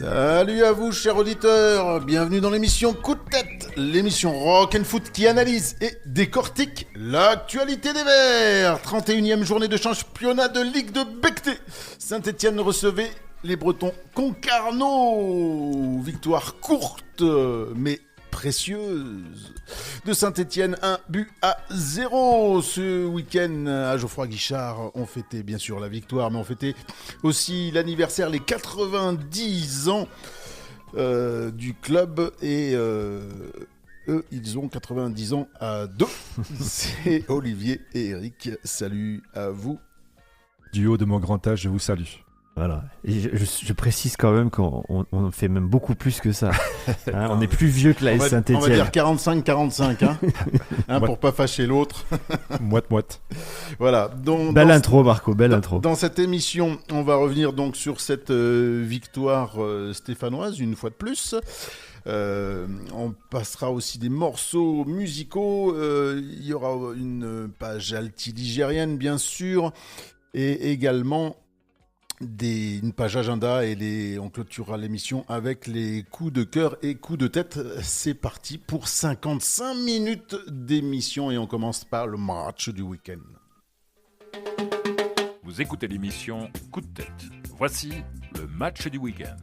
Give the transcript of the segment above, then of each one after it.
Salut à vous, chers auditeurs. Bienvenue dans l'émission Coup de tête, l'émission Rock and Foot qui analyse et décortique l'actualité des Verts. 31e journée de championnat de Ligue de Becté. Saint-Etienne recevait les Bretons Concarneau. Victoire courte, mais précieuse de Saint-Etienne, 1-0. Ce week-end à Geoffroy Guichard, on fêtait bien sûr la victoire, mais on fêtait aussi l'anniversaire, les 90 ans du club, et eux, ils ont 90 ans à deux. C'est Olivier et Eric. Salut à vous. Du haut de mon grand âge, je vous salue. Voilà. Et je précise quand même qu'on fait même beaucoup plus que ça. Hein, on est plus vieux que la Saint-Etienne. On va dire 45-45, hein, pour pas fâcher l'autre. Moite. Voilà. Belle intro, Marco, belle intro. Dans cette émission, on va revenir donc sur cette victoire stéphanoise, une fois de plus. On passera aussi des morceaux musicaux. Il y aura une page altiligérienne, bien sûr, et également une page agenda, et on clôturera l'émission avec les coups de cœur et coups de tête. C'est parti pour 55 minutes d'émission et on commence par le match du week-end. Vous écoutez l'émission Coup de tête. Voici le match du week-end.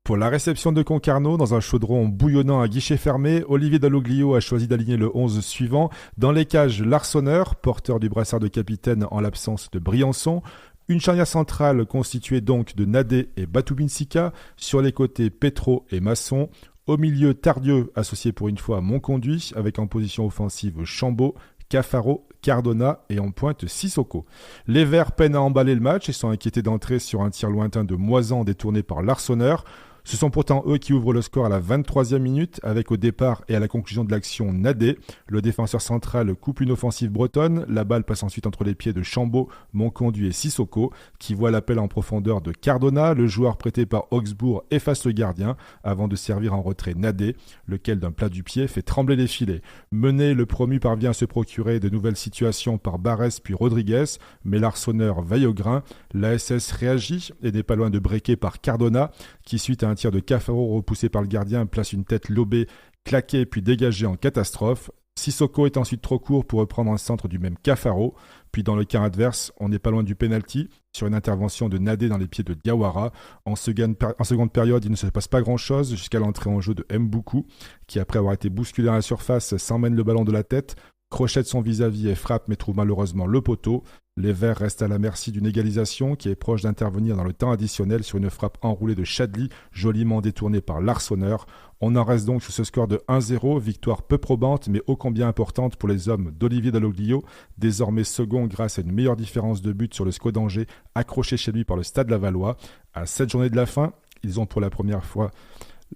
Pour la réception de Concarneau, dans un chaudron bouillonnant à guichet fermé, Olivier Dalloglio a choisi d'aligner le 11 suivant. Dans les cages, Larsonneur, porteur du brassard de capitaine en l'absence de Briançon. Une charnière centrale constituée donc de Nadé et Batubinsika. Sur les côtés, Petro et Masson. Au milieu, Tardieu, associé pour une fois à Monconduit, avec en position offensive Chambaud, Cafaro, Cardona et en pointe Sissoko. Les Verts peinent à emballer le match et sont inquiétés d'entrer sur un tir lointain de Moisan détourné par Larsonneur. Ce sont pourtant eux qui ouvrent le score à la 23e minute, avec au départ et à la conclusion de l'action Nadé. Le défenseur central coupe une offensive bretonne. La balle passe ensuite entre les pieds de Chambaud, Monconduit et Sissoko, qui voit l'appel en profondeur de Cardona. Le joueur prêté par Augsbourg efface le gardien avant de servir en retrait Nadé, lequel d'un plat du pied fait trembler les filets. Mené, le promu parvient à se procurer de nouvelles situations par Barès puis Rodriguez, mais l'Arseneur veille au grain. La SS réagit et n'est pas loin de breaker par Cardona, qui suite à un tir de Cafaro repoussé par le gardien place une tête lobée, claquée puis dégagée en catastrophe. Sissoko est ensuite trop court pour reprendre un centre du même Cafaro. Puis dans le quart adverse, on n'est pas loin du pénalty sur une intervention de Nadé dans les pieds de Diawara. En seconde période, il ne se passe pas grand-chose jusqu'à l'entrée en jeu de Mboukou, qui après avoir été bousculé à la surface s'emmène le ballon de la tête, crochette son vis-à-vis et frappe mais trouve malheureusement le poteau. Les Verts restent à la merci d'une égalisation qui est proche d'intervenir dans le temps additionnel sur une frappe enroulée de Chadli, joliment détournée par Larsonneur. On en reste donc sur ce score de 1-0, victoire peu probante mais ô combien importante pour les hommes d'Olivier Dalloglio, désormais second grâce à une meilleure différence de but sur le SCO d'Angers, accroché chez lui par le Stade Lavallois. À 7 journées de la fin, ils ont pour la première fois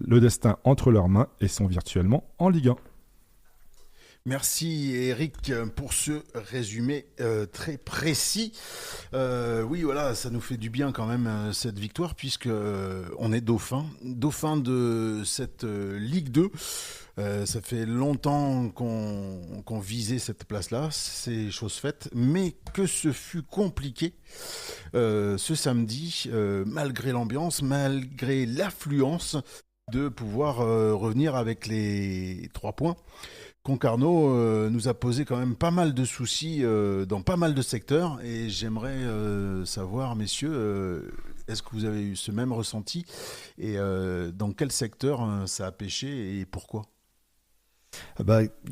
le destin entre leurs mains et sont virtuellement en Ligue 1. Merci Eric pour ce résumé très précis. Oui, voilà, ça nous fait du bien quand même cette victoire, puisque on est dauphin de cette Ligue 2. Ça fait longtemps qu'on visait cette place-là, c'est chose faite, mais que ce fut compliqué ce samedi, malgré l'ambiance, malgré l'affluence, de pouvoir revenir avec les 3 points. Concarneau nous a posé quand même pas mal de soucis dans pas mal de secteurs, et j'aimerais savoir, messieurs, est-ce que vous avez eu ce même ressenti, et dans quel secteur ça a pêché et pourquoi ?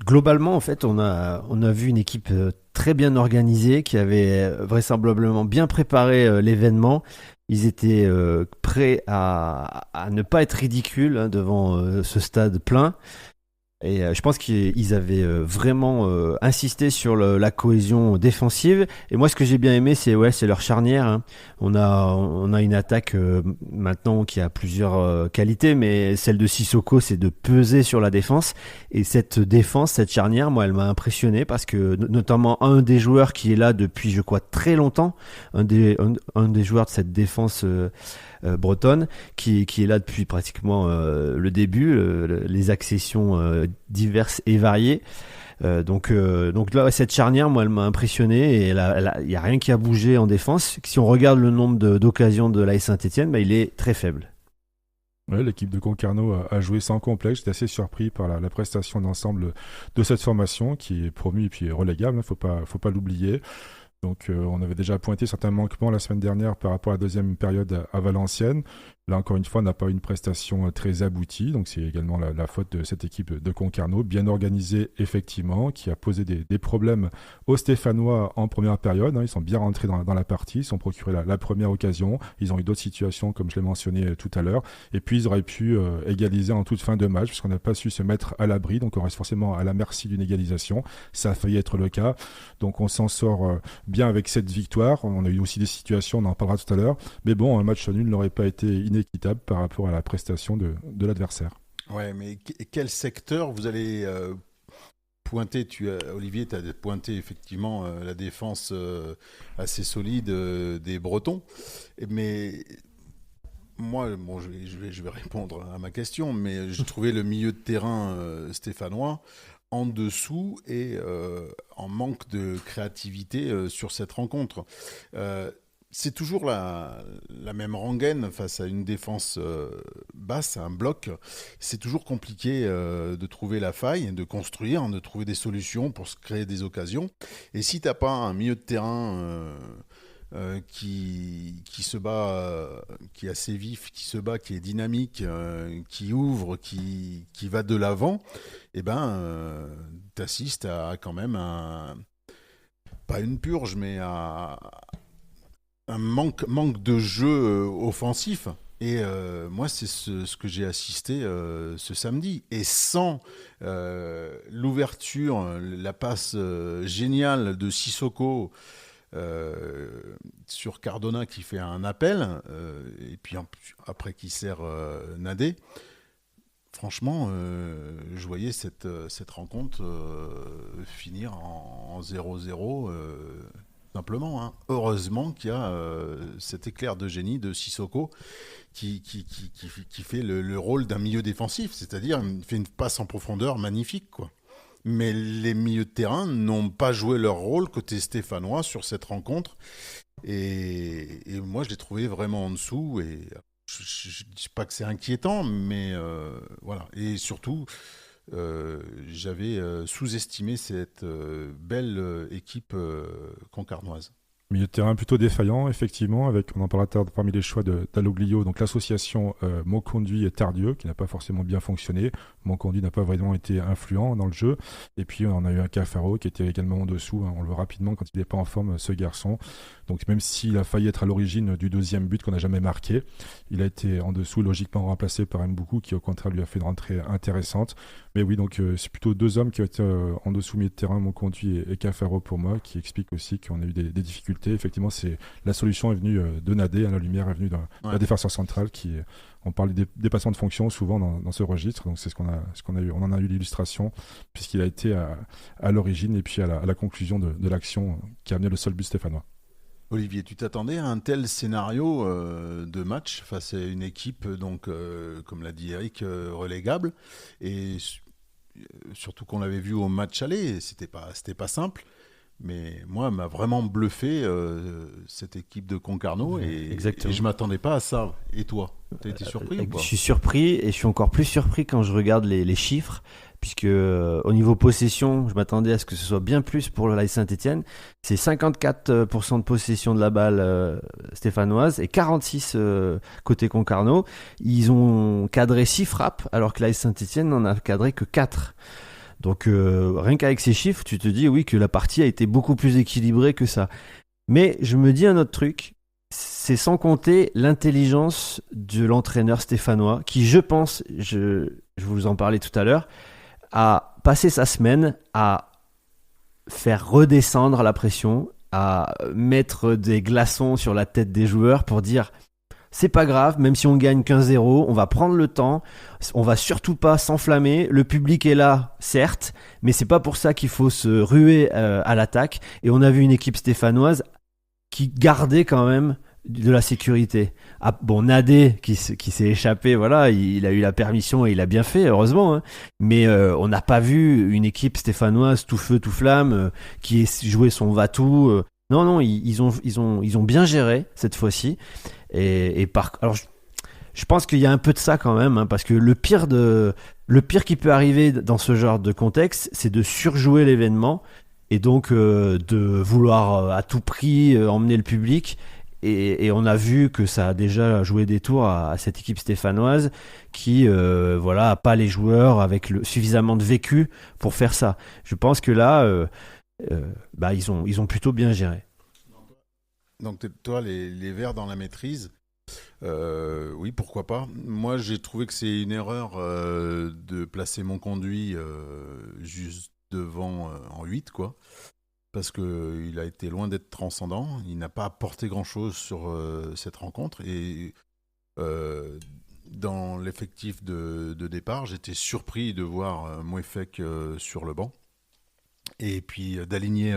Globalement, en fait, on a vu une équipe très bien organisée qui avait vraisemblablement bien préparé l'événement. Ils étaient prêts à ne pas être ridicules devant ce stade plein. Et je pense qu'ils avaient vraiment insisté sur la cohésion défensive. Et moi, ce que j'ai bien aimé, c'est leur charnière. Hein. On a une attaque maintenant qui a plusieurs qualités, mais celle de Sissoko, c'est de peser sur la défense. Et cette défense, cette charnière, moi, elle m'a impressionné parce que notamment un des joueurs qui est là depuis, je crois, très longtemps, un des joueurs de cette défense bretonne, qui est là depuis pratiquement le début, les accessions diverses et variées. Donc là, ouais, cette charnière, moi, elle m'a impressionné et il y a rien qui a bougé en défense. Si on regarde le nombre d'occasions de l'AS Saint-Etienne, il est très faible. Ouais, l'équipe de Concarneau a joué sans complexe. J'étais assez surpris par la prestation d'ensemble de cette formation qui est promue et puis relégable, faut pas l'oublier. Donc on avait déjà pointé certains manquements la semaine dernière par rapport à la deuxième période à Valenciennes. Là encore une fois, on n'a pas eu une prestation très aboutie, donc c'est également la faute de cette équipe de Concarneau, bien organisée effectivement, qui a posé des problèmes aux Stéphanois en première période. Ils sont bien rentrés dans la partie, ils se sont procuré la première occasion, ils ont eu d'autres situations comme je l'ai mentionné tout à l'heure, et puis ils auraient pu égaliser en toute fin de match, puisqu'on n'a pas su se mettre à l'abri, donc on reste forcément à la merci d'une égalisation. Ça a failli être le cas, donc on s'en sort bien avec cette victoire. On a eu aussi des situations, on en parlera tout à l'heure, mais bon, un match nul n'aurait pas été inéquitable par rapport à la prestation de l'adversaire. Ouais, mais quel secteur vous allez pointer? Olivier, tu as pointé effectivement la défense assez solide des Bretons, mais moi, bon, je vais répondre à ma question, mais j'ai trouvé le milieu de terrain stéphanois en dessous et en manque de créativité sur cette rencontre. C'est toujours la même rengaine face à une défense basse, à un bloc. C'est toujours compliqué de trouver la faille, de construire, de trouver des solutions pour se créer des occasions. Et si tu n'as pas un milieu de terrain qui se bat, qui est assez vif, qui se bat, qui est dynamique, qui ouvre, qui va de l'avant, eh ben, t'assistes à quand même pas une purge, mais à un manque de jeu offensif. Et moi, c'est ce que j'ai assisté ce samedi. Et sans l'ouverture, la passe géniale de Sissoko sur Cardona qui fait un appel, et puis après qui sert Nadé, franchement, je voyais cette rencontre finir en 0-0 simplement. Hein. Heureusement qu'il y a cet éclair de génie de Sissoko qui fait le rôle d'un milieu défensif, c'est-à-dire il fait une passe en profondeur magnifique, quoi. Mais les milieux de terrain n'ont pas joué leur rôle côté stéphanois sur cette rencontre. Et moi, je l'ai trouvé vraiment en dessous. Et je ne dis pas que c'est inquiétant, mais voilà. Et surtout, j'avais sous-estimé cette belle équipe concarnoise. Milieu de terrain plutôt défaillant, effectivement, avec, on en parlera parmi les choix d'Aloglio, donc l'association Monconduit et Tardieu, qui n'a pas forcément bien fonctionné. Monconduit n'a pas vraiment été influent dans le jeu. Et puis, on a eu un Cafaro qui était également en dessous. Hein, on le voit rapidement quand il n'est pas en forme, ce garçon. Donc, même s'il a failli être à l'origine du deuxième but qu'on n'a jamais marqué, il a été en dessous, logiquement remplacé par Mboukou, qui au contraire lui a fait une rentrée intéressante. Mais oui, donc c'est plutôt deux hommes qui ont été en dessous milieu de terrain, Monconduit et Cafaro pour moi, qui expliquent aussi qu'on a eu des difficultés. Effectivement, la solution est venue de Nadé, la lumière est venue de la défenseur centrale on parle des dépassements de fonction souvent dans ce registre, donc c'est ce qu'on a eu, on en a eu l'illustration puisqu'il a été à l'origine et puis à la conclusion de l'action qui a amené le seul but stéphanois. Olivier, tu t'attendais à un tel scénario de match face à une équipe, donc, comme l'a dit Eric, relégable, et surtout qu'on l'avait vu au match aller, c'était pas simple. Mais moi, m'a vraiment bluffé cette équipe de Concarneau et je m'attendais pas à ça. Et toi, t'as été surpris ou pas ? Je suis surpris et je suis encore plus surpris quand je regarde les chiffres, puisque au niveau possession, je m'attendais à ce que ce soit bien plus pour l'AS Saint-Etienne. C'est 54% de possession de la balle stéphanoise et 46% côté Concarneau. Ils ont cadré 6 frappes alors que l'AS Saint-Etienne n'en a cadré que 4. Donc rien qu'avec ces chiffres, tu te dis oui que la partie a été beaucoup plus équilibrée que ça. Mais je me dis un autre truc, c'est sans compter l'intelligence de l'entraîneur stéphanois qui, je pense, je vous en parlais tout à l'heure, a passé sa semaine à faire redescendre la pression, à mettre des glaçons sur la tête des joueurs pour dire... C'est pas grave, même si on gagne 15-0, on va prendre le temps, on va surtout pas s'enflammer, le public est là, certes, mais c'est pas pour ça qu'il faut se ruer à l'attaque. Et on a vu une équipe stéphanoise qui gardait quand même de la sécurité. Ah, bon, Nadé qui s'est échappé, voilà, il a eu la permission et il a bien fait, heureusement. Hein. Mais on n'a pas vu une équipe stéphanoise tout feu tout flamme qui ait joué son va-tout. Non, ils ont bien géré cette fois-ci. Alors je pense qu'il y a un peu de ça quand même, hein, parce que le pire qui peut arriver dans ce genre de contexte, c'est de surjouer l'événement et donc de vouloir à tout prix emmener le public. Et on a vu que ça a déjà joué des tours à cette équipe stéphanoise qui a pas les joueurs avec suffisamment de vécu pour faire ça. Je pense que là, ils ont plutôt bien géré. Donc toi, les Verts dans la maîtrise, oui, pourquoi pas. Moi, j'ai trouvé que c'est une erreur de placer Monconduit juste devant en 8, quoi. Parce qu'il a été loin d'être transcendant. Il n'a pas apporté grand-chose sur cette rencontre. Et dans l'effectif de départ, j'étais surpris de voir Mouefek sur le banc. Et puis d'aligner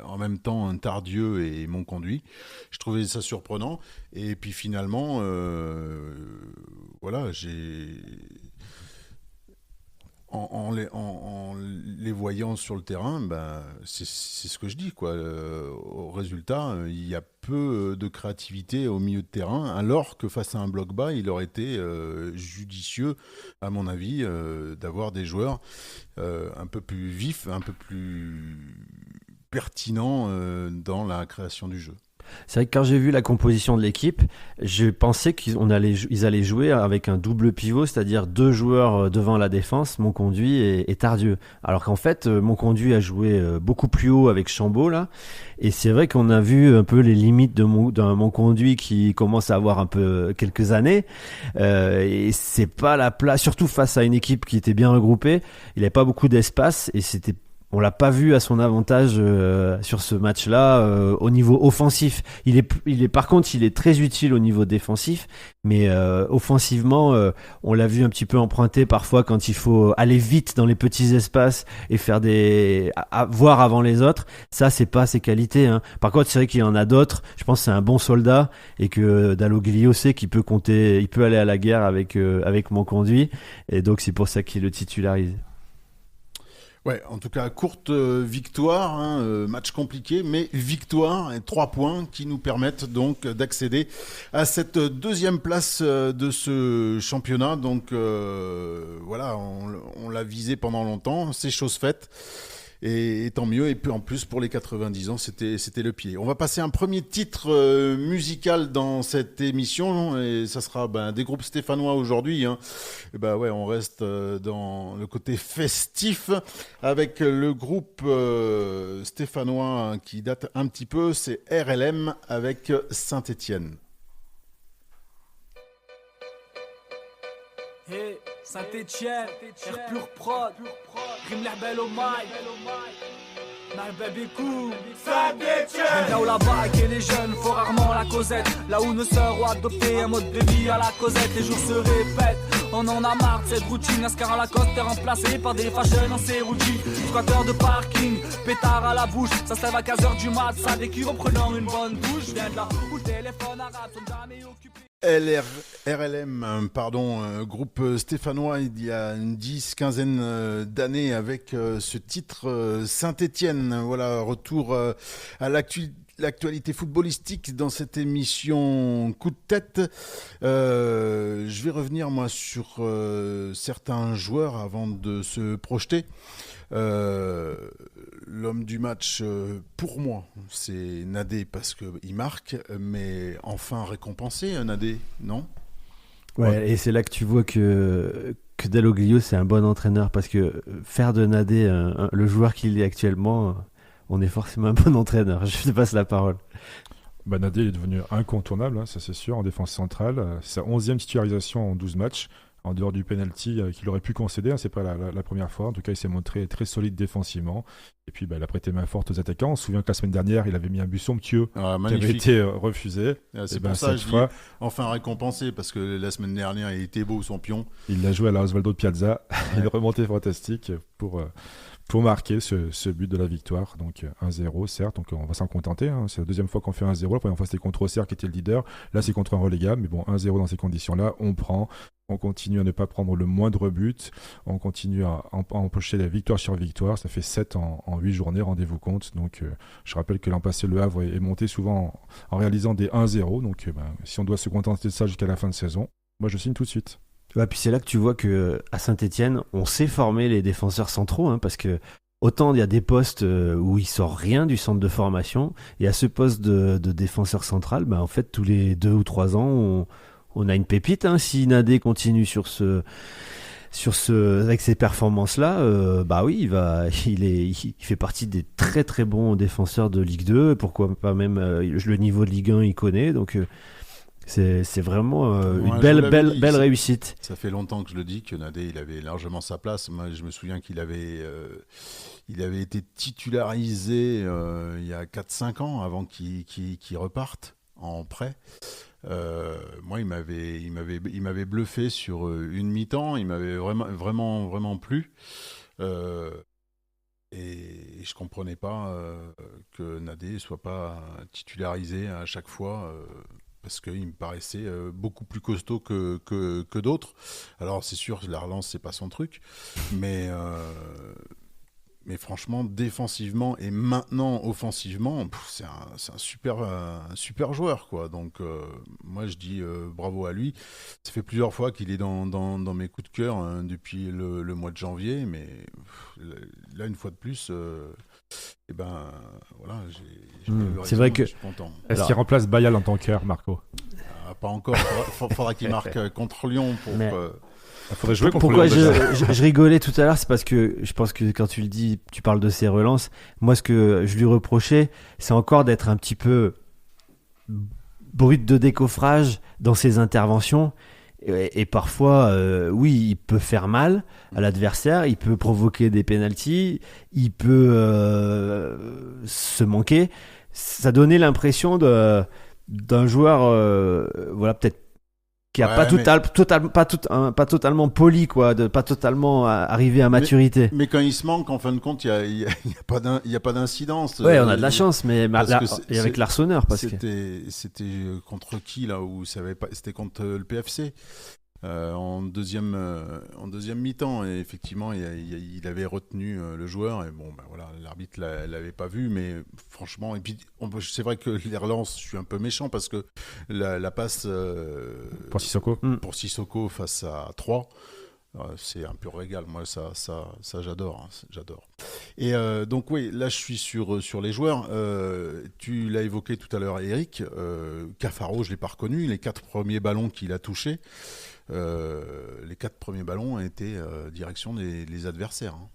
en même temps un Tardieu et Monconduit. Je trouvais ça surprenant. Et puis finalement, En les voyant sur le terrain, c'est ce que je dis, quoi. Au résultat, il y a peu de créativité au milieu de terrain, alors que face à un bloc bas, il aurait été judicieux, à mon avis, d'avoir des joueurs un peu plus vifs, un peu plus pertinents dans la création du jeu. C'est vrai que quand j'ai vu la composition de l'équipe, je pensais qu'ils allaient jouer avec un double pivot, c'est-à-dire 2 joueurs devant la défense, Monconduit et Tardieu. Alors qu'en fait, Monconduit a joué beaucoup plus haut avec Chambaud, là. Et c'est vrai qu'on a vu un peu les limites d'un Monconduit qui commence à avoir un peu quelques années. Et c'est pas la place, surtout face à une équipe qui était bien regroupée. Il n'avait pas beaucoup d'espace et on l'a pas vu à son avantage sur ce match-là au niveau offensif. Par contre, il est très utile au niveau défensif, mais offensivement, on l'a vu un petit peu emprunté parfois quand il faut aller vite dans les petits espaces et faire voir avant les autres. Ça, c'est pas ses qualités. Hein. Par contre, c'est vrai qu'il y en a d'autres. Je pense que c'est un bon soldat et que Dalloglio sait qu'il peut compter, il peut aller à la guerre avec Monconduit, et donc c'est pour ça qu'il le titularise. Ouais, en tout cas, courte victoire, match compliqué, mais victoire et 3 points qui nous permettent donc d'accéder à cette 2e place de ce championnat. Donc voilà, on l'a visé pendant longtemps, c'est chose faite. Et tant mieux, et puis en plus pour les 90 ans, c'était le pied. On va passer un premier titre musical dans cette émission, et ça sera des groupes stéphanois aujourd'hui. Hein. Et on reste dans le côté festif avec le groupe stéphanois qui date un petit peu, c'est RLM avec Saint-Étienne. Hey, Saint-Étienne, Air Pur Prod, Rime l'Herbel au mail, Malbeb écoute, Saint-Étienne. Là où la bague et les jeunes font rarement la causette, là où nos sœurs ont adopté un mode de vie à la Cosette, les jours se répètent. On en a marre de cette routine, Ascar à la côte est remplacé par des fashion en Ceruti. Squatter de parking, pétard à la bouche, ça se lève à 15h du mat, ça vécu reprenant une bonne douche. Viens de là où le téléphone arabe sont jamais occupés. RLM, groupe stéphanois il y a une 10-15 d'années avec ce titre Saint-Étienne. Voilà, retour à l'actualité footballistique dans cette émission Coup de tête. Je vais revenir moi sur certains joueurs avant de se projeter. L'homme du match, pour moi, c'est Nadé parce qu'il marque, mais enfin récompensé, Nadé, non ? Ouais, et c'est là que tu vois que Dalloglio, c'est un bon entraîneur, parce que faire de Nadé le joueur qu'il est actuellement, on est forcément un bon entraîneur. Je te passe la parole. Nadé il est devenu incontournable, hein, ça c'est sûr, en défense centrale. C'est sa 11e titularisation en 12 matchs. En dehors du penalty qu'il aurait pu concéder, hein, c'est pas la première fois. En tout cas, il s'est montré très solide défensivement. Et puis, il a prêté main forte aux attaquants. On se souvient que la semaine dernière, il avait mis un but somptueux qui avait été refusé. C'est pour ça que je dis enfin récompensé, parce que la semaine dernière, il était beau son pion. Il l'a joué à la Osvaldo Piazza. Une remontée fantastique pour pour marquer ce but de la victoire. Donc 1-0, certes, donc on va s'en contenter. Hein. C'est la deuxième fois qu'on fait 1-0. La première fois, c'était contre Auxerre qui était le leader. Là, c'est contre un relégable. Mais bon, 1-0 dans ces conditions-là, on prend. On continue à ne pas prendre le moindre but. On continue à empocher la victoire sur victoire. Ça fait 7 en 8 journées, rendez-vous compte. Donc, je rappelle que l'an passé, le Havre est monté souvent en réalisant des 1-0. Donc, si on doit se contenter de ça jusqu'à la fin de saison, moi, je signe tout de suite. Ouais, puis c'est là que tu vois qu'à Saint-Etienne, on sait former les défenseurs centraux, hein, parce que autant il y a des postes où il sort rien du centre de formation, et à ce poste de défenseur central, en fait, tous les 2 ou 3 ans, on a une pépite. Hein. Si Nadé continue avec ces performances-là, oui, il fait partie des très très bons défenseurs de Ligue 2. Pourquoi pas même le niveau de Ligue 1, il connaît. Donc c'est vraiment une belle réussite. Ça fait longtemps que je le dis que Nadé, il avait largement sa place. Moi, je me souviens qu'il avait été titularisé il y a 4-5 ans avant qu'il reparte en prêt. Moi, il m'avait bluffé sur une mi-temps. Il m'avait vraiment plu. Et je comprenais pas que Nadé soit pas titularisé à chaque fois. Parce qu'il me paraissait beaucoup plus costaud que d'autres. Alors, c'est sûr, la relance, c'est pas son truc. Mais franchement, défensivement et maintenant offensivement, c'est un super joueur, quoi. Donc, moi, je dis bravo à lui. Ça fait plusieurs fois qu'il est dans mes coups de cœur depuis le mois de janvier. Mais là, une fois de plus... voilà, c'est vrai que je suis content. Est-ce qu'il remplace Bayal en tant qu'heure, Marco? Pas encore. Faudra qu'il marque contre Lyon pour. Il faudrait jouer contre Pourquoi Lyon. je rigolais tout à l'heure, c'est parce que je pense que quand tu le dis, tu parles de ses relances. Moi, ce que je lui reprochais, c'est encore d'être un petit peu brut de décoffrage dans ses interventions. Et parfois, oui, il peut faire mal à l'adversaire, il peut provoquer des pénaltys, il peut se manquer. Ça donnait l'impression d'un joueur, peut-être qui a pas totalement poli, quoi, pas totalement arrivé à maturité. Mais quand il se manque, en fin de compte, il y a pas d'incidence. Ouais, on a de la chance, mais et avec l'Arseneur, parce que c'était contre qui là où ça avait pas, c'était contre le PFC. En deuxième mi-temps, et effectivement il avait retenu le joueur, et voilà, l'arbitre l'avait pas vu, mais franchement, et puis c'est vrai que les relances, je suis un peu méchant parce que la passe pour Sissoko face à 3, c'est un pur régal. Moi, ça j'adore, hein, j'adore. Et donc oui, là je suis sur les joueurs. Tu l'as évoqué tout à l'heure, Eric. Cafaro, je l'ai pas reconnu. Les 4 premiers ballons qu'il a touchés, les 4 premiers ballons ont été direction des adversaires. Hein.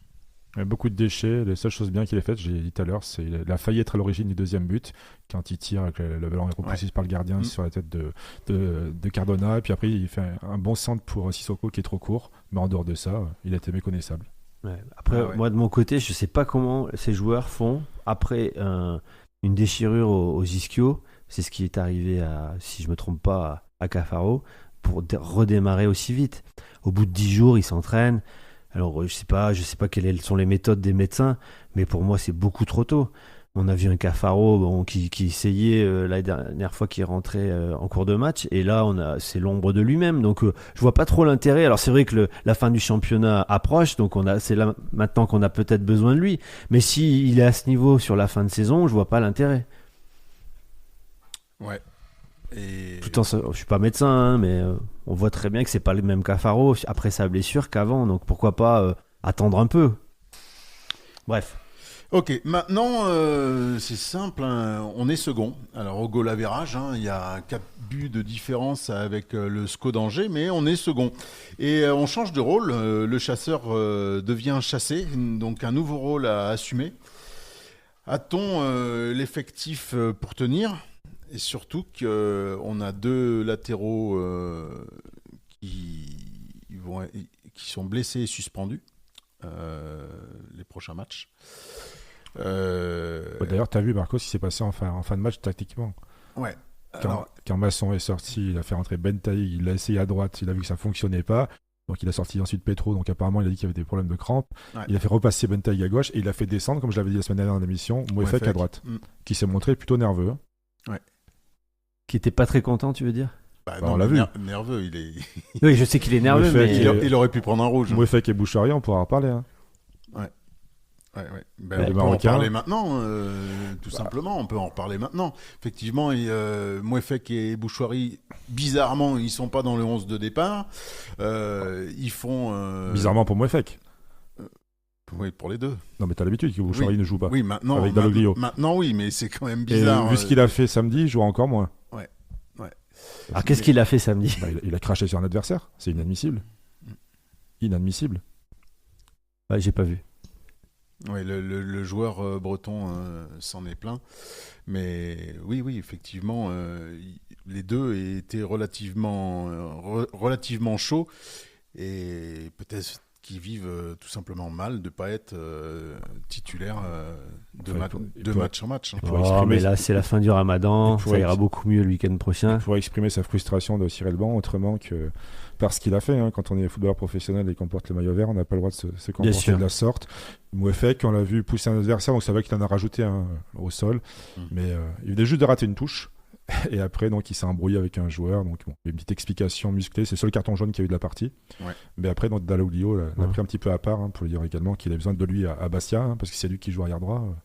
Il y a beaucoup de déchets. Les seules choses bien qu'il ait faites, j'ai dit tout à l'heure, c'est qu'il a failli être à l'origine du deuxième but quand il tire avec le ballon repoussé par le gardien sur la tête de Cardona, et puis après il fait un bon centre pour Sissoko qui est trop court, mais en dehors de ça, il a été méconnaissable. Ouais. Après, moi de mon côté, je sais pas comment ces joueurs font après une déchirure aux ischios. C'est ce qui est arrivé si je me trompe pas, à Cafaro, pour redémarrer aussi vite. Au bout de 10 jours, il s'entraîne. Alors, je sais pas quelles sont les méthodes des médecins, mais pour moi, c'est beaucoup trop tôt. On a vu un Cafaro qui essayait la dernière fois qu'il rentrait en cours de match, et là, c'est l'ombre de lui-même. Donc, je vois pas trop l'intérêt. Alors, c'est vrai que la fin du championnat approche, donc c'est là maintenant qu'on a peut-être besoin de lui. Mais s'il est à ce niveau sur la fin de saison, je vois pas l'intérêt. Ouais. Et... Tout en, je suis pas médecin, hein, mais on voit très bien que c'est pas le même Cafaro après sa blessure qu'avant, donc pourquoi pas attendre un peu. Bref. Ok, maintenant c'est simple, hein, on est second. Alors au goal average, hein, il y a 4 buts de différence avec le SCO d'Angers, mais on est second. Et on change de rôle, le chasseur devient chassé, donc un nouveau rôle à assumer. A-t-on l'effectif pour tenir ? Et surtout qu'on a 2 latéraux qui sont blessés et suspendus les prochains matchs. D'ailleurs, tu as vu, Marco, ce qui s'est passé en fin de match tactiquement. Ouais. Quand Masson est sorti, il a fait rentrer Ben Taïg, il l'a essayé à droite, il a vu que ça ne fonctionnait pas. Donc il a sorti ensuite Petro, donc apparemment il a dit qu'il y avait des problèmes de crampes. Ouais. Il a fait repasser Bentaïg à gauche et il a fait descendre, comme je l'avais dit la semaine dernière dans l'émission, Mouefek à droite, qui s'est montré plutôt nerveux. Qui était pas très content, tu veux dire? Non, on l'a vu. Nerveux, il est. Oui, je sais qu'il est nerveux, Mouefek, mais Il aurait pu prendre un rouge. Mouefek et Bouchari, on pourra en parler. Hein. Ouais. Les On peut en Marocains. parler maintenant, tout simplement. On peut en reparler maintenant. Effectivement, Mouefek et Bouchouari, bizarrement, ils sont pas dans le 11 de départ. Ils font. Bizarrement pour Mouefek. Oui, pour les deux. Non, mais t'as l'habitude que Bouchari ne joue pas. Oui, maintenant. Avec Dalloglio. Maintenant, oui, mais c'est quand même Et bizarre. vu ce qu'il a fait samedi, il jouera encore moins. alors qu'est-ce qu'il a fait samedi? Il a craché sur un adversaire. C'est inadmissible. Inadmissible. Ouais, j'ai pas vu. Oui, le joueur breton s'en est plaint. Mais oui, effectivement, les deux étaient relativement chauds. Et peut-être qu'ils vivent tout simplement mal de ne pas être titulaire de match en match. Hein. Oh, mais là, c'est la fin du ramadan. Il pourrait Ça ira beaucoup mieux le week-end prochain. Il pourrait exprimer sa frustration de cirer le banc autrement que par ce qu'il a fait. Hein. Quand on est footballeur professionnel et qu'on porte le maillot vert, on n'a pas le droit de se comporter de la sorte. Mouefek, on l'a vu pousser un adversaire, donc ça va qu'il en a rajouté un au sol. Mais il venait juste de rater une touche. Et après, donc, il s'est embrouillé avec un joueur. Donc, bon, il y a une petite explication musclée. C'est le seul carton jaune qu'il y a eu de la partie. Ouais. Mais après, donc, Dalloglio l'a pris un petit peu à part pour lui dire également qu'il a besoin de lui à Bastia, parce que c'est lui qui joue arrière droit.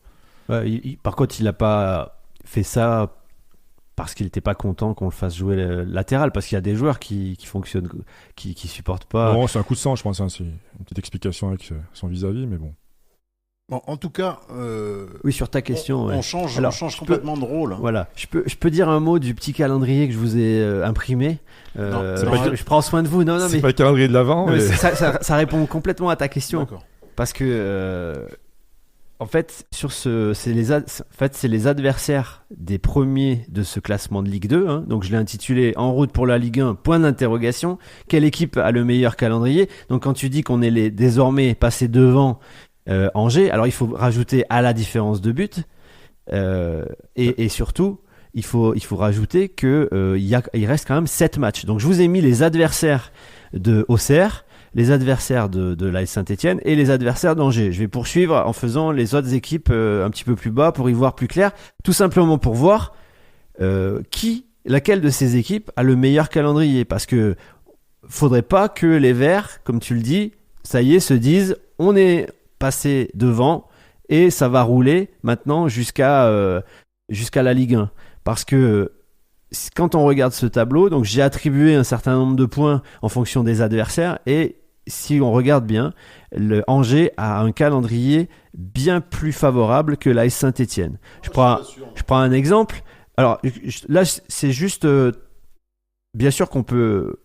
Par contre, il n'a pas fait ça parce qu'il n'était pas content qu'on le fasse jouer latéral, parce qu'il y a des joueurs qui fonctionnent, qui supportent pas. Non, c'est un coup de sang, je pense. Hein. C'est une petite explication avec son vis-à-vis, mais bon. Bon, en tout cas, oui, sur ta question, on change complètement de rôle. Voilà, je peux dire un mot du petit calendrier que je vous ai imprimé. Je prends soin de vous. Non, c'est mais pas le calendrier de l'avant. Mais... Ça répond complètement à ta question. D'accord. Parce que en fait, c'est les adversaires des premiers de ce classement de Ligue 2. Hein. Donc je l'ai intitulé En route pour la Ligue 1, point d'interrogation. Quelle équipe a le meilleur calendrier? Donc quand tu dis qu'on est désormais passé devant Angers, alors il faut rajouter à la différence de but et surtout il faut rajouter que il reste quand même 7 matchs. Donc je vous ai mis les adversaires de Auxerre, les adversaires de l'AS Saint-Etienne et les adversaires d'Angers. Je vais poursuivre en faisant les autres équipes un petit peu plus bas pour y voir plus clair, tout simplement pour voir laquelle de ces équipes a le meilleur calendrier, parce que faudrait pas que les Verts, comme tu le dis, ça y est, se disent on est passé devant et ça va rouler maintenant jusqu'à la Ligue 1, parce que quand on regarde ce tableau, donc j'ai attribué un certain nombre de points en fonction des adversaires, et si on regarde bien, le Angers a un calendrier bien plus favorable que l'AS Saint-Etienne. Je prends un exemple. Alors là, c'est juste bien sûr qu'on peut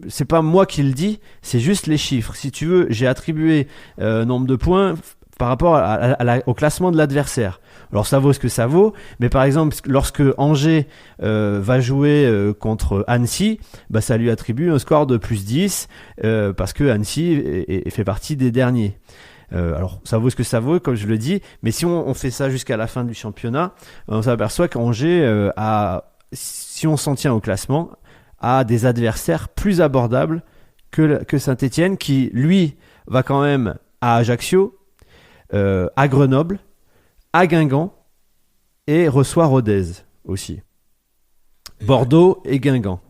c'est pas moi qui le dis, c'est juste les chiffres. Si tu veux, j'ai attribué nombre de points par rapport au classement de l'adversaire. Alors ça vaut ce que ça vaut, mais par exemple, lorsque Angers va jouer contre Annecy, bah, ça lui attribue un score de plus 10 parce que Annecy fait partie des derniers. Alors ça vaut ce que ça vaut, comme je le dis, mais si on fait ça jusqu'à la fin du championnat, on s'aperçoit qu'Angers si on s'en tient au classement, a des adversaires plus abordables que Saint-Etienne, qui lui va quand même à Ajaccio, à Grenoble, à Guingamp, et reçoit Rodez aussi. Bordeaux et Guingamp.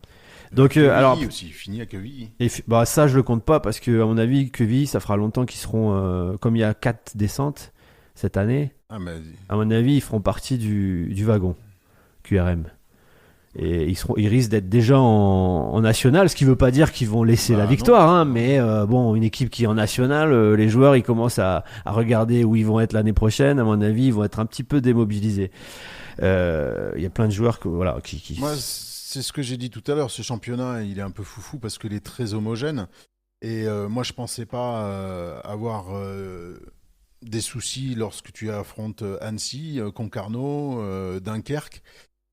Donc Quevilly alors aussi, il finit à Quevilly. Et ça je le compte pas, parce que à mon avis Quevilly, ça fera longtemps qu'ils seront comme il y a 4 descentes cette année. À mon avis, ils feront partie du wagon QRM. Et ils risquent d'être déjà en national, ce qui ne veut pas dire qu'ils vont laisser la victoire, hein, mais bon, une équipe qui est en national, les joueurs ils commencent à regarder où ils vont être l'année prochaine. À mon avis, ils vont être un petit peu démobilisés. Il y a plein de joueurs qui... Moi, c'est ce que j'ai dit tout à l'heure, ce championnat il est un peu foufou parce qu'il est très homogène. Et moi, je ne pensais pas avoir des soucis lorsque tu affrontes Annecy, Concarneau, Dunkerque.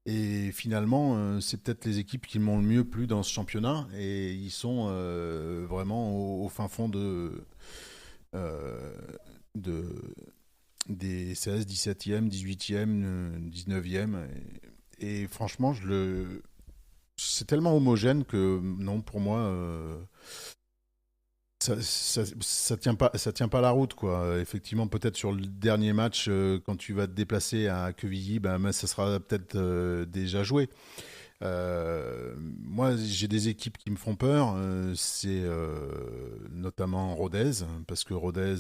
Et finalement, c'est peut-être les équipes qui m'ont le mieux plu dans ce championnat. Et ils sont vraiment au fin fond des 16, 17e, 18e, 19e. Et franchement, c'est tellement homogène que non, pour moi, ça tient pas la route, quoi. Effectivement, peut-être sur le dernier match, quand tu vas te déplacer à Quevilly, ça sera peut-être déjà joué. Moi, j'ai des équipes qui me font peur. C'est notamment Rodez, parce que Rodez,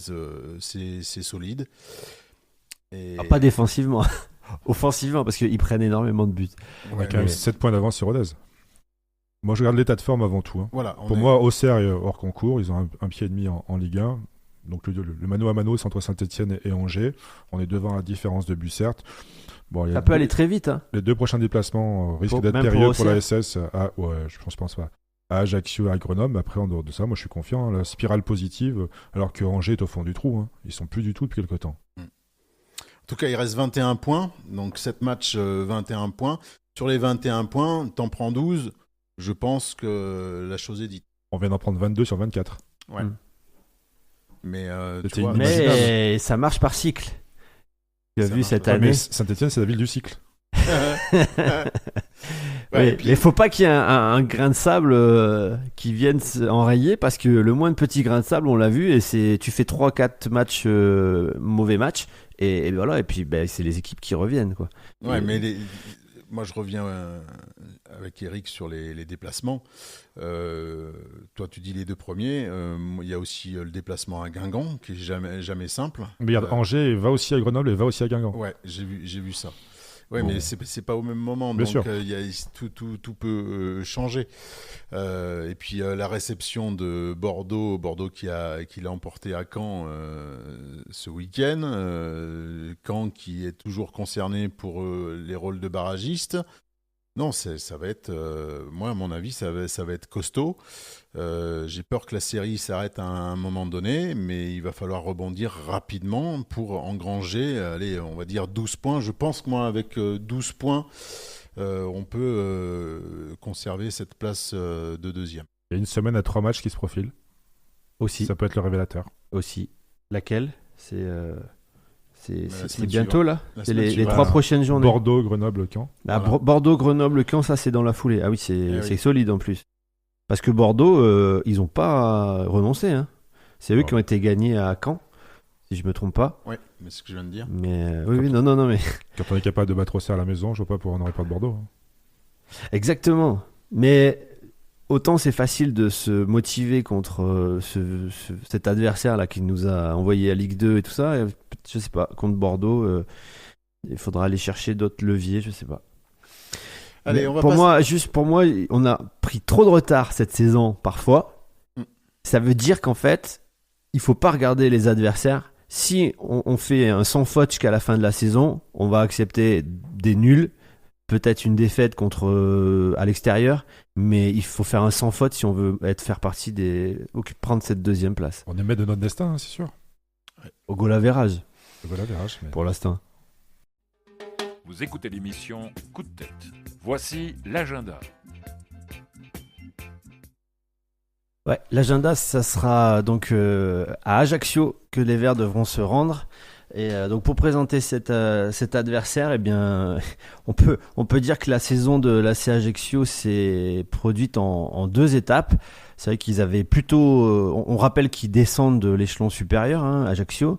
c'est solide. Et... Pas défensivement, offensivement, parce qu'ils prennent énormément de buts. On a quand même 7 points d'avance sur Rodez. Moi, je regarde l'état de forme avant tout. Hein. Voilà, Pour moi, Auxerre est hors concours. Ils ont un pied et demi en Ligue 1. Donc le mano à mano, c'est entre Saint-Etienne et Angers. On est devant la différence de but, certes. Bon, Ça peut aller très vite. Hein. Les 2 prochains déplacements risquent d'être périlleux pour la SS. Je pense pas. À Ajaccio et à Grenoble. Après, en dehors de ça, moi, je suis confiant. La spirale positive, alors que Angers est au fond du trou. Hein. Ils sont plus du tout depuis quelque temps. En tout cas, il reste 21 points. Donc, 7 matchs, 21 points. Sur les 21 points, t'en prends 12. Je pense que la chose est dite. On vient d'en prendre 22 sur 24. Ouais. Mais, C'était tu vois, Mais ça marche par cycle. Tu as vu cette année. Mais Saint-Etienne, c'est la ville du cycle. Ouais, mais faut pas qu'il y ait un grain de sable qui vienne enrayer, parce que le moindre petit grain de sable, on l'a vu, et tu fais 3-4 matchs mauvais matchs, et voilà, et puis c'est les équipes qui reviennent, quoi. Ouais, mais moi je reviens avec Eric sur les déplacements. Toi tu dis les 2 premiers. Il y a aussi le déplacement à Guingamp qui est jamais simple. Mais regarde, Angers va aussi à Grenoble et va aussi à Guingamp. Ouais, j'ai vu ça. Ouais, bon. Mais c'est pas au même moment, Bien donc sûr. Tout peut changer. Et puis la réception de Bordeaux qui l'a emporté à Caen ce week-end. Caen qui est toujours concerné pour les rôles de barragiste. Non, ça va être, moi à mon avis, ça va être costaud. J'ai peur que la série s'arrête à un moment donné, mais il va falloir rebondir rapidement pour engranger, allez, on va dire 12 points. Je pense que moi, avec 12 points, on peut conserver cette place de deuxième. Il y a une semaine à 3 matchs qui se profilent. Aussi. Ça peut être le révélateur. Aussi. Laquelle ? C'est semaine bientôt, là. La C'est semaine les suivante. 3 prochaines journées. Bordeaux, Grenoble, Caen. Voilà. Bordeaux, Grenoble, Caen, ça c'est dans la foulée. Ah oui, c'est oui. solide en plus. Parce que Bordeaux, ils n'ont pas renoncé. Hein. C'est eux qui ont été gagnés à Caen, si je me trompe pas. Ouais, mais c'est ce que je viens de dire. Mais oui, non, mais Quand on est capable de battre Auxerre à la maison, je vois pas pourquoi on n'aurait pas de Bordeaux. Hein. exactement. Mais autant c'est facile de se motiver contre cet adversaire là qui nous a envoyé à Ligue 2 et tout ça. Et, je sais pas, contre Bordeaux, il faudra aller chercher d'autres leviers, je sais pas. Allez, on va pour passer- moi, on a pris trop de retard cette saison parfois. Ça veut dire qu'en fait, il faut pas regarder les adversaires. Si on fait un sans faute jusqu'à la fin de la saison, on va accepter des nuls, peut-être une défaite à l'extérieur, mais il faut faire un sans faute si on veut faire partie prendre cette deuxième place. On est maître de notre destin, hein, c'est sûr. Au goal average, Voilà, VRH, mais... pour l'instant. Vous écoutez l'émission Coup de tête. Voici l'agenda. Ouais, l'agenda, ça sera donc à Ajaccio que les Verts devront se rendre. Et donc pour présenter cet adversaire, eh bien, on peut dire que la saison de l'AC Ajaccio s'est produite en 2 étapes. C'est vrai qu'ils avaient plutôt, on rappelle qu'ils descendent de l'échelon supérieur, hein, Ajaccio.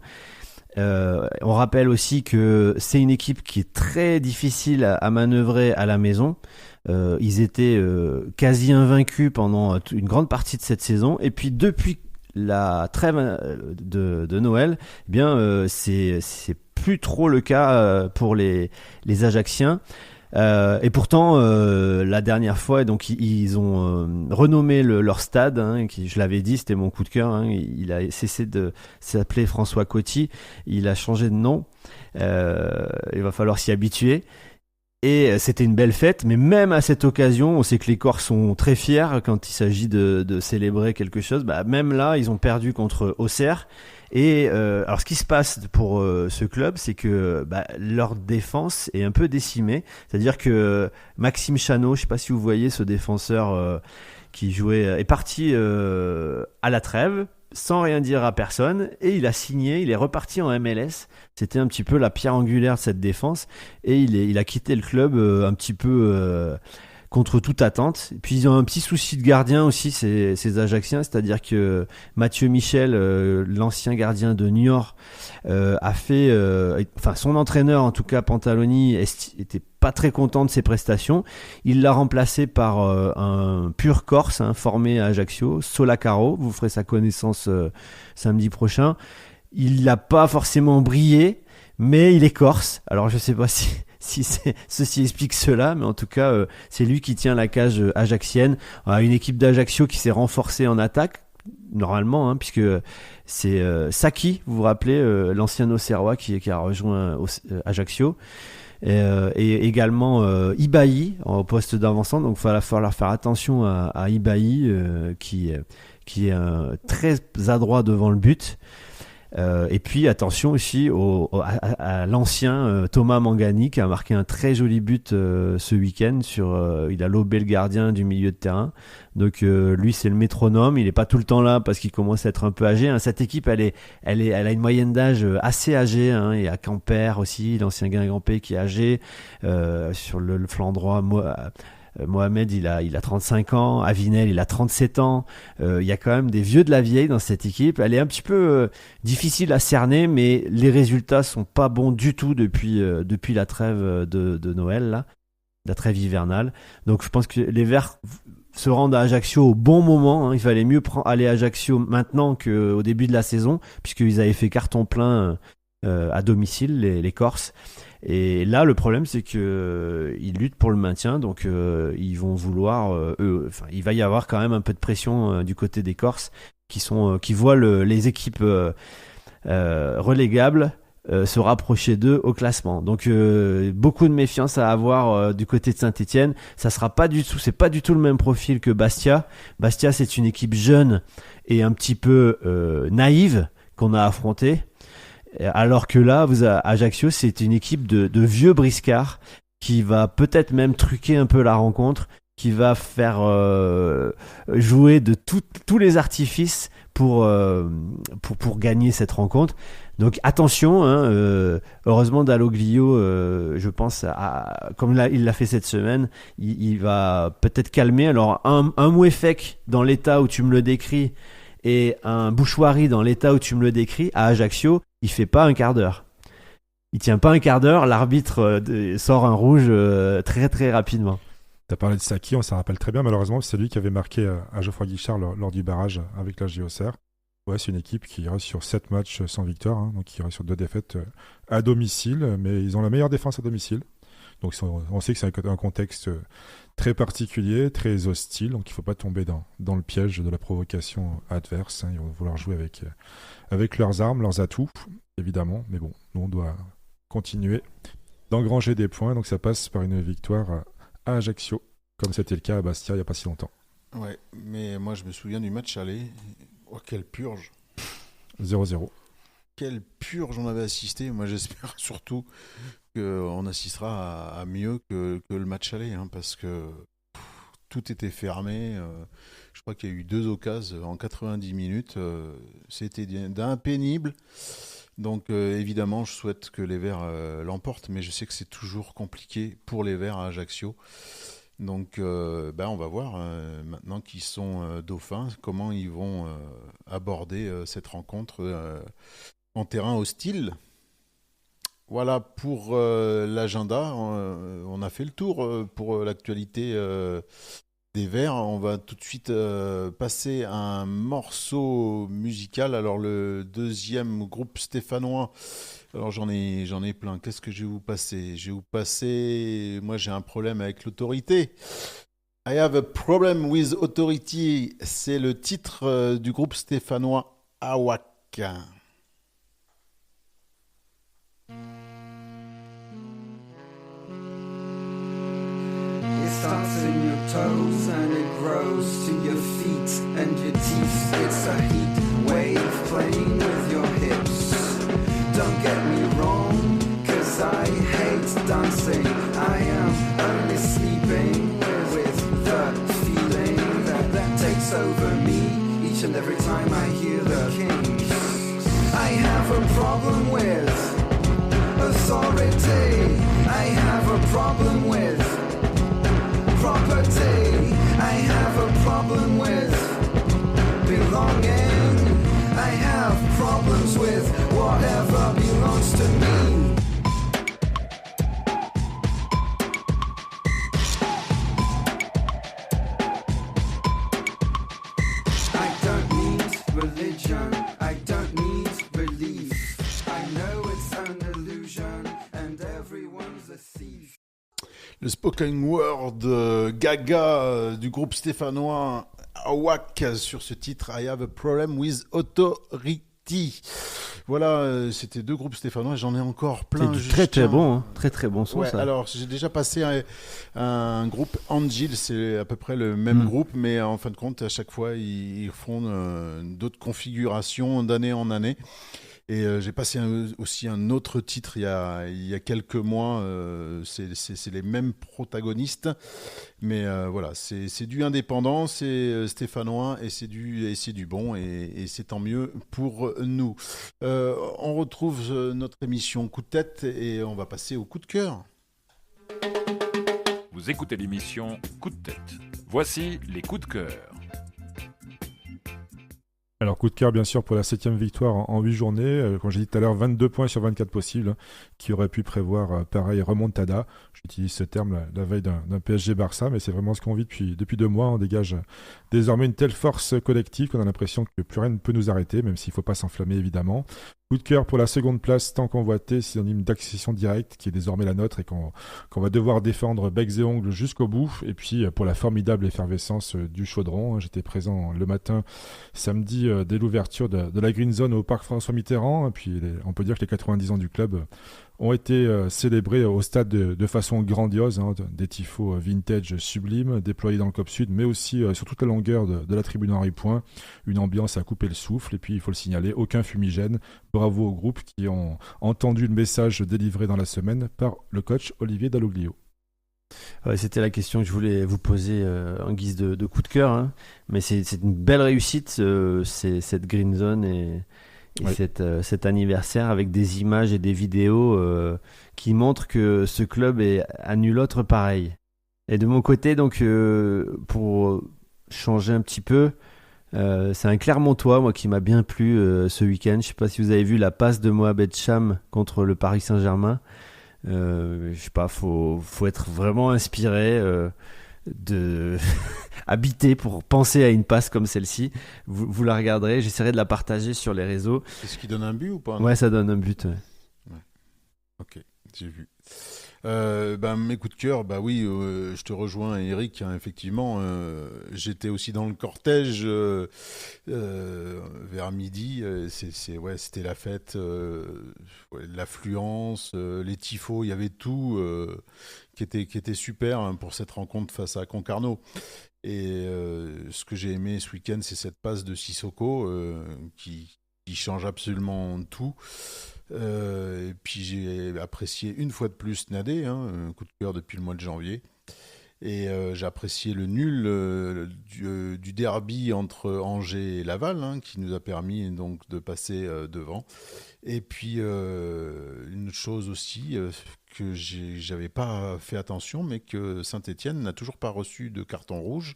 On rappelle aussi que c'est une équipe qui est très difficile à manœuvrer à la maison. Ils étaient quasi invaincus pendant une grande partie de cette saison. Et puis depuis la trêve de Noël, eh bien c'est plus trop le cas pour les Ajacciens. Et pourtant, la dernière fois, donc ils ont renommé leur stade, hein, qui, je l'avais dit, c'était mon coup de cœur. Hein, il a cessé de s'appeler François Coty. Il a changé de nom. Il va falloir s'y habituer. Et c'était une belle fête, mais même à cette occasion, on sait que les Corses sont très fiers quand il s'agit de célébrer quelque chose. Bah, même là, ils ont perdu contre Auxerre. Et alors, ce qui se passe pour ce club, c'est que leur défense est un peu décimée. C'est-à-dire que Maxime Chanot, je ne sais pas si vous voyez ce défenseur qui jouait, est parti à la trêve, sans rien dire à personne, et il a signé, il est reparti en MLS. C'était un petit peu la pierre angulaire de cette défense, et il a quitté le club un petit peu contre toute attente. Et puis ils ont un petit souci de gardien aussi, ces Ajacciens, c'est-à-dire que Mathieu Michel, l'ancien gardien de Niort, a fait, son entraîneur en tout cas Pantaloni était pas très content de ses prestations. Il l'a remplacé par un pur Corse formé à Ajaccio, Solacaro. Vous ferez sa connaissance samedi prochain. Il n'a pas forcément brillé, mais il est corse. Alors je sais pas si ceci explique cela, mais en tout cas, c'est lui qui tient la cage ajaxienne. Une équipe d'Ajaccio qui s'est renforcée en attaque, normalement, puisque c'est Saki, vous vous rappelez, l'ancien Auxerrois qui a rejoint Ajaccio. Et également Ibaï au poste d'avancement. Donc il va falloir faire attention à Ibaï qui est très adroit devant le but. Et puis attention aussi à l'ancien Thomas Mangani qui a marqué un très joli but ce week-end il a lobé le gardien du milieu de terrain. Donc lui c'est le métronome, il est pas tout le temps là parce qu'il commence à être un peu âgé. Cette équipe elle a une moyenne d'âge assez âgée. Il y a Camper aussi, l'ancien Guingampais qui est âgé sur le flanc droit. Mohamed il a 35 ans, Avinel il a 37 ans, il y a quand même des vieux de la vieille dans cette équipe. Elle est un petit peu difficile à cerner, mais les résultats sont pas bons du tout depuis la trêve de Noël là, la trêve hivernale. Donc je pense que les Verts se rendent à Ajaccio au bon moment, il fallait mieux aller à Ajaccio maintenant qu'au début de la saison, puisqu'ils avaient fait carton plein à domicile les Corses. Et là, le problème, c'est que ils luttent pour le maintien, donc ils vont vouloir. Il va y avoir quand même un peu de pression du côté des Corses, qui voient les équipes relégables se rapprocher d'eux au classement. Donc beaucoup de méfiance à avoir du côté de Saint-Etienne. C'est pas du tout le même profil que Bastia. Bastia, c'est une équipe jeune et un petit peu naïve qu'on a affrontée. Alors que là, Ajaccio, c'est une équipe de vieux briscards qui va peut-être même truquer un peu la rencontre, qui va faire jouer de tous les artifices pour gagner cette rencontre. Donc attention, heureusement Dalloglio, je pense, comme il l'a fait cette semaine, il va peut-être calmer. Alors un Mouefek dans l'état où tu me le décris et un Bouchoirie dans l'état où tu me le décris à Ajaccio, il fait pas un quart d'heure. Il tient pas un quart d'heure, l'arbitre sort un rouge très très rapidement. T'as parlé de Saki, on s'en rappelle très bien, malheureusement, c'est lui qui avait marqué à Geoffroy Guichard lors du barrage avec la JOCR. Ouais, c'est une équipe qui reste sur 7 matchs sans victoire, donc qui reste sur 2 défaites à domicile, mais ils ont la meilleure défense à domicile. Donc on sait que c'est un contexte très particulier, très hostile, donc il ne faut pas tomber dans le piège de la provocation adverse. Ils vont vouloir jouer avec leurs armes, leurs atouts, évidemment, mais bon, nous on doit continuer d'engranger des points, donc ça passe par une victoire à Ajaccio, comme c'était le cas à Bastia il n'y a pas si longtemps. Ouais, mais moi je me souviens du match aller. Oh, quelle purge! 0-0. Quelle purge on avait assisté. Moi j'espère surtout qu'on assistera à mieux que le match aller, parce que tout était fermé. Je crois qu'il y a eu 2 occasions en 90 minutes. C'était d'un pénible. Donc évidemment, je souhaite que les Verts l'emportent, mais je sais que c'est toujours compliqué pour les Verts à Ajaccio. Donc on va voir maintenant qu'ils sont dauphins, comment ils vont aborder cette rencontre en terrain hostile. Voilà pour l'agenda. On a fait le tour pour l'actualité des Verts. On va tout de suite passer à un morceau musical. Alors le deuxième groupe stéphanois, alors j'en ai plein. Qu'est-ce que je vais vous passer? Moi j'ai un problème avec l'autorité. I have a problem with authority. C'est le titre du groupe stéphanois Awak. It starts in your toes and it grows to your feet and your teeth. It's a heat wave playing with your hips. Don't get me wrong, 'cause I hate dancing. I am only sleeping with the feeling that takes over me each and every time I hear the Kings. I have a problem with authority. I have a problem with property. I have a problem with belonging. I have problems with whatever belongs to me. I don't need religion, I don't need belief. I know it's an illusion and everyone's a thief. Le spoken word Gaga du groupe stéphanois Awak sur ce titre I Have a Problem with Authority. Voilà, c'était deux groupes stéphanois, j'en ai encore plein. C'est très très bon, hein. Très très bon son Ouais, ça. alors j'ai déjà passé un groupe Angel, c'est à peu près le même groupe, mais en fin de compte, à chaque fois, ils font d'autres configurations d'année en année. Et j'ai passé aussi un autre titre il y a quelques mois. C'est les mêmes protagonistes, mais voilà, c'est du indépendant, c'est stéphanois et c'est du bon et c'est tant mieux pour nous. On retrouve notre émission Coup de tête et on va passer au coup de cœur. Vous écoutez l'émission Coup de tête. Voici les coups de cœur. Alors, coup de cœur, bien sûr, pour la 7e victoire en 8 journées. Comme j'ai dit tout à l'heure, 22 points sur 24 possibles, hein, qui aurait pu prévoir, pareil, remontada. J'utilise ce terme la veille d'un PSG-Barça, mais c'est vraiment ce qu'on vit depuis 2 mois. On dégage désormais une telle force collective qu'on a l'impression que plus rien ne peut nous arrêter, même s'il ne faut pas s'enflammer, évidemment. Coup de cœur pour la seconde place, tant convoitée, synonyme d'accession directe, qui est désormais la nôtre et qu'on va devoir défendre becs et ongles jusqu'au bout. Et puis pour la formidable effervescence du chaudron, j'étais présent le matin, samedi, dès l'ouverture de la Green Zone au parc François Mitterrand. Et puis on peut dire que les 90 ans du club ont été célébrés au stade de façon grandiose, hein, des tifos vintage sublimes déployés dans le COP Sud, mais aussi sur toute la longueur de la tribune Henri Point, une ambiance à couper le souffle. Et puis il faut le signaler, aucun fumigène. Bravo aux groupes qui ont entendu le message délivré dans la semaine par le coach Olivier Dalloglio. Ouais, c'était la question que je voulais vous poser en guise de coup de cœur, hein. Mais c'est une belle réussite, cette Green Zone et Oui. cet anniversaire avec des images et des vidéos qui montrent que ce club est à nul autre pareil. Et de mon côté, donc, pour changer un petit peu, c'est un Clermontois, moi, qui m'a bien plu ce week-end. Je ne sais pas si vous avez vu la passe de Mohamed Cham contre le Paris Saint-Germain. Je sais pas, faut être vraiment inspiré de habiter pour penser à une passe comme celle-ci. Vous la regarderez, j'essaierai de la partager sur les réseaux. C'est ce qui donne un but ou pas? Ouais, ça donne un but. Ouais. Ok, j'ai vu. Mes coups de cœur, oui, je te rejoins, Eric, hein, effectivement. J'étais aussi dans le cortège vers midi. C'était la fête, l'affluence, les tifos, il y avait tout qui était super, hein, pour cette rencontre face à Concarneau. Et ce que j'ai aimé ce week-end, c'est cette passe de Sissoko qui change absolument tout. Et puis j'ai apprécié une fois de plus Nadé, hein, un coup de cœur depuis le mois de janvier. Et j'ai apprécié le nul du derby entre Angers et Laval, hein, qui nous a permis donc de passer devant. Et puis une chose aussi que j'avais pas fait attention, mais que Saint-Étienne n'a toujours pas reçu de carton rouge,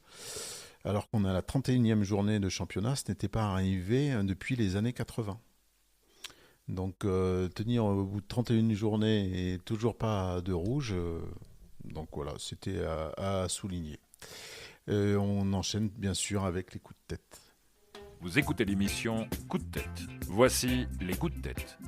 alors qu'on a la 31e journée de championnat. Ce n'était pas arrivé depuis les années 80. Donc tenir au bout de 31 journées et toujours pas de rouge, donc voilà, c'était à souligner. On enchaîne bien sûr avec les coups de tête. Vous écoutez l'émission Coup de tête. Voici les coups de tête.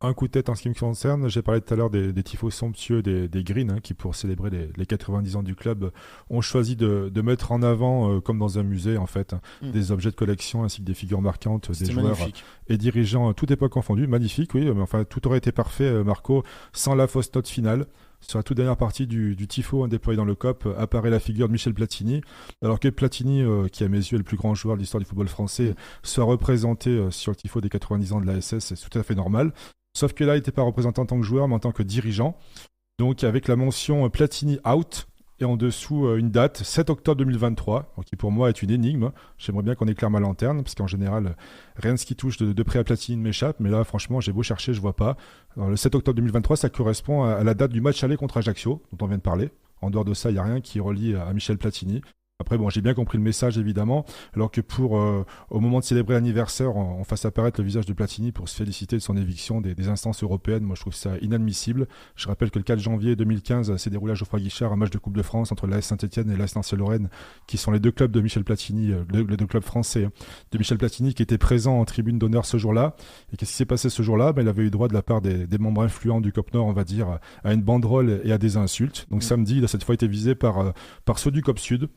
Un coup de tête en ce qui me concerne, j'ai parlé tout à l'heure des tifos somptueux des Greens, hein, qui pour célébrer les 90 ans du club ont choisi de mettre en avant, comme dans un musée en fait, des objets de collection ainsi que des figures marquantes des joueurs magnifique. Et dirigeants toute époque confondue. Magnifique, oui, mais enfin tout aurait été parfait, Marco, sans la fausse note finale. Sur la toute dernière partie du tifo, hein, déployé dans le COP, apparaît la figure de Michel Platini, alors que Platini, qui à mes yeux est le plus grand joueur de l'histoire du football français, soit représenté sur le tifo des 90 ans de la SS, c'est tout à fait normal. Sauf que là, il n'était pas représenté en tant que joueur, mais en tant que dirigeant. Donc avec la mention Platini out, et en dessous une date, 7 octobre 2023, qui pour moi est une énigme. J'aimerais bien qu'on éclaire ma lanterne, parce qu'en général, rien de ce qui touche de près à Platini ne m'échappe, mais là, franchement, j'ai beau chercher, je vois pas. Alors, le 7 octobre 2023, ça correspond à la date du match aller contre Ajaccio, dont on vient de parler. En dehors de ça, il n'y a rien qui relie à Michel Platini. Après, bon, j'ai bien compris le message, évidemment, alors que au moment de célébrer l'anniversaire, on fasse apparaître le visage de Platini pour se féliciter de son éviction des instances européennes. Moi, je trouve ça inadmissible. Je rappelle que le 4 janvier 2015 s'est déroulé à Geoffroy Guichard un match de Coupe de France entre l'AS Saint-Etienne et l'AS Nancy-Lorraine, qui sont les deux clubs de Michel Platini, les deux clubs français de Michel Platini, qui étaient présents en tribune d'honneur ce jour-là. Et qu'est-ce qui s'est passé ce jour-là? Il avait eu droit de la part des membres influents du COP Nord, on va dire, à une banderole et à des insultes. Donc samedi, il a cette fois été visé par ceux du COP Sud.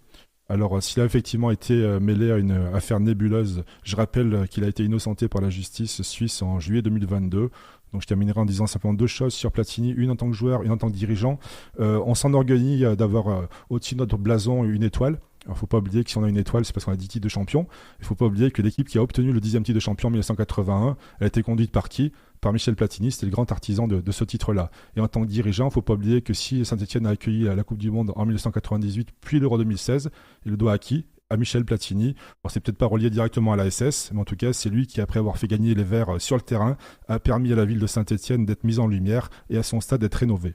Alors, s'il a effectivement été mêlé à une affaire nébuleuse, je rappelle qu'il a été innocenté par la justice suisse en juillet 2022. Donc, je terminerai en disant simplement deux choses sur Platini, une en tant que joueur, une en tant que dirigeant. On s'enorgueillit d'avoir au-dessus de notre blason une étoile. Il ne faut pas oublier que si on a une étoile, c'est parce qu'on a 10 titres de champion. Il ne faut pas oublier que l'équipe qui a obtenu le 10e titre de champion en 1981, elle a été conduite par qui? Par Michel Platini, c'était le grand artisan de ce titre-là. Et en tant que dirigeant, il ne faut pas oublier que si Saint-Etienne a accueilli la Coupe du Monde en 1998, puis l'Euro 2016, il le doit à qui? À Michel Platini. Alors, c'est peut-être pas relié directement à la SS, mais en tout cas, c'est lui qui, après avoir fait gagner les Verts sur le terrain, a permis à la ville de Saint-Etienne d'être mise en lumière et à son stade d'être rénové.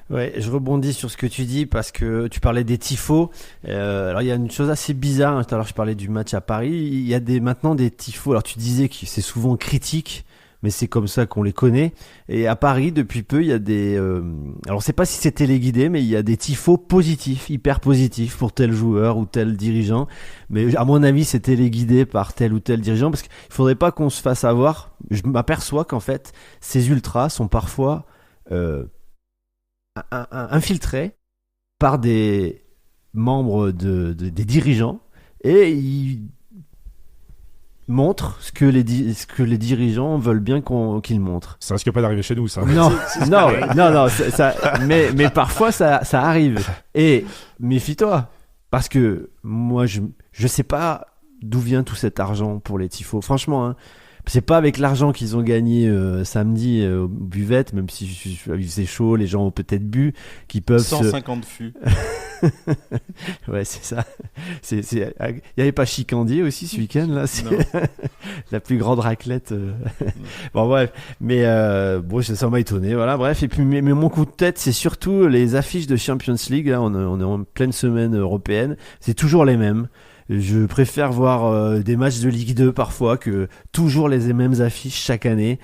Ouais, je rebondis sur ce que tu dis parce que tu parlais des tifos. Alors il y a une chose assez bizarre. Tout à l'heure je parlais du match à Paris. Il y a maintenant des tifos. Alors tu disais que c'est souvent critique, mais c'est comme ça qu'on les connaît. Et à Paris depuis peu il y a des. Alors on sait pas si c'est téléguidé, mais il y a des tifos positifs, hyper positifs pour tel joueur ou tel dirigeant. Mais à mon avis c'est téléguidé par tel ou tel dirigeant parce qu'il faudrait pas qu'on se fasse avoir. Je m'aperçois qu'en fait ces ultras sont parfois infiltrés par des membres des dirigeants et ils montrent ce que les dirigeants veulent bien qu'ils montrent. Ça risque pas d'arriver chez nous, ça. Non, mais parfois ça arrive. Et méfie-toi, parce que moi je sais pas d'où vient tout cet argent pour les tifos. Franchement, hein. C'est pas avec l'argent qu'ils ont gagné samedi aux buvettes, même si il faisait chaud, les gens ont peut-être bu, qui peuvent 150 fûts. Ouais, c'est ça. Il y avait pas Chicandier aussi ce week-end là, c'est la plus grande raclette. Bon bref, mais bon, ça m'a étonné. Voilà, bref. Et puis mais mon coup de tête, c'est surtout les affiches de Champions League. Là, on est en pleine semaine européenne. C'est toujours les mêmes. Je préfère voir des matchs de Ligue 2 parfois que toujours les mêmes affiches chaque année.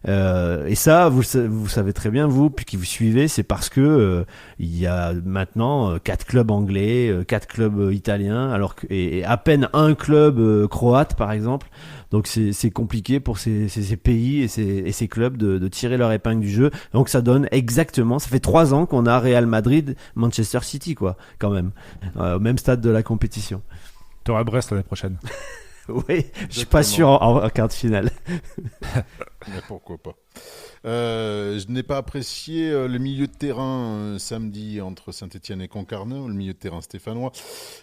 Et ça, vous savez très bien, vous, puis qui vous suivez, c'est parce que il y a maintenant 4 clubs anglais, 4 clubs italiens, et à peine un club croate, par exemple. Donc c'est compliqué pour ces pays et ces clubs de tirer leur épingle du jeu. Donc ça donne exactement, ça fait 3 ans qu'on a Real Madrid, Manchester City, quoi, quand même, au même stade de la compétition. T'auras Brest l'année prochaine. Oui, je suis pas sûr en quart de finale. Mais pourquoi pas. Je n'ai pas apprécié le milieu de terrain samedi entre Saint-Etienne et Concarneau, le milieu de terrain stéphanois.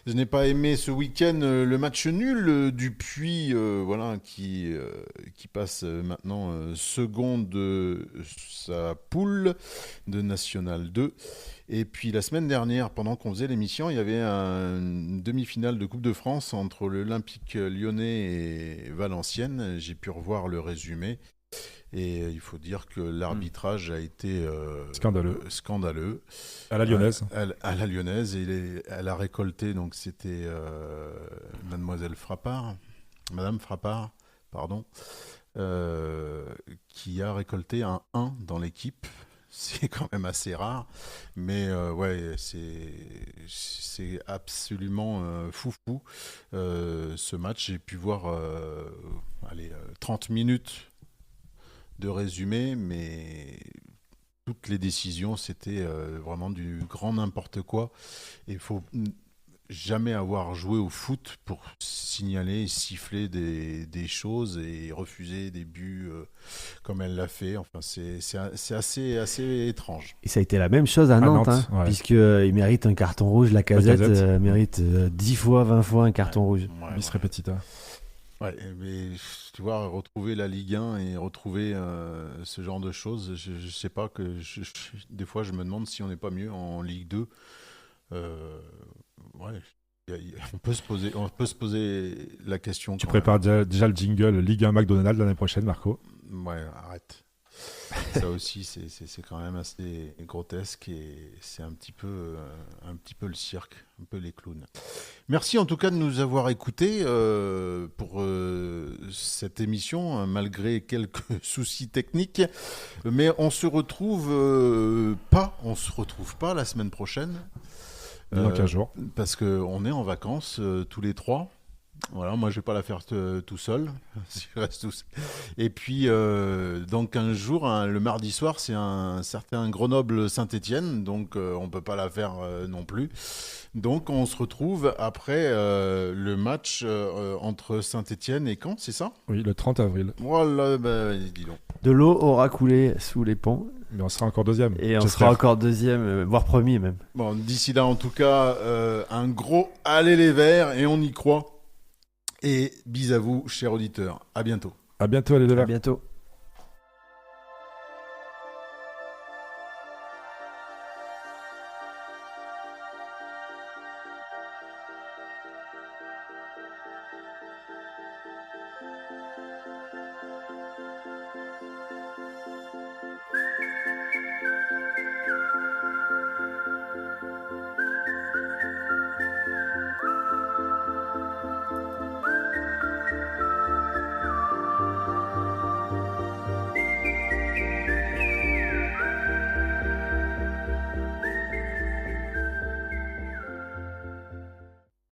Je n'ai pas aimé ce week-end le match nul du Puy, voilà, qui passe maintenant second de sa poule de National 2. Et puis la semaine dernière, pendant qu'on faisait l'émission, il y avait une demi-finale de Coupe de France entre l'Olympique lyonnais et Valenciennes. J'ai pu revoir le résumé. Et il faut dire que l'arbitrage a été scandaleux. À la lyonnaise. À la lyonnaise. Et elle a récolté, donc c'était Madame Frappard, pardon, qui a récolté un 1 dans l'équipe. C'est quand même assez rare, mais ouais, c'est absolument foufou ce match. J'ai pu voir 30 minutes de résumé, mais toutes les décisions, c'était vraiment du grand n'importe quoi. Et il faut jamais avoir joué au foot pour signaler et siffler des choses et refuser des buts comme elle l'a fait. Enfin, c'est assez étrange. Et ça a été la même chose à Nantes, hein, ouais. Puisqu'il mérite un carton rouge. La Casette mérite 10 fois, 20 fois un carton rouge. Bis repetita. Ouais, mais tu vois, retrouver la Ligue 1 et retrouver ce genre de choses, je sais pas, des fois je me demande si on n'est pas mieux en Ligue 2. Ouais, on peut se poser la question. Tu prépares déjà le jingle Ligue 1 McDonald's l'année prochaine, Marco? Ouais, arrête. Ça aussi, c'est quand même assez grotesque et c'est un petit peu le cirque, un peu les clowns. Merci en tout cas de nous avoir écoutés pour cette émission, hein, malgré quelques soucis techniques. Mais on se retrouve pas la semaine prochaine. Dans 15 jours. Parce qu'on est en vacances tous les trois. Voilà, moi je vais pas la faire tout seul. Je reste tout seul. Et puis dans 15 jours, hein, le mardi soir, c'est un certain Grenoble-Saint-Étienne, donc on peut pas la faire non plus. Donc on se retrouve après le match entre Saint-Étienne et Caen, c'est ça ? Oui, le 30 avril. Voilà, dis donc. De l'eau aura coulé sous les ponts. Mais on sera encore deuxième. Et on j'espère. sera encore deuxième, voire premier même. Bon, d'ici là, en tout cas, un gros allez les Verts et on y croit. Et bis à vous, chers auditeurs. À bientôt. À bientôt, allez de À là. bientôt.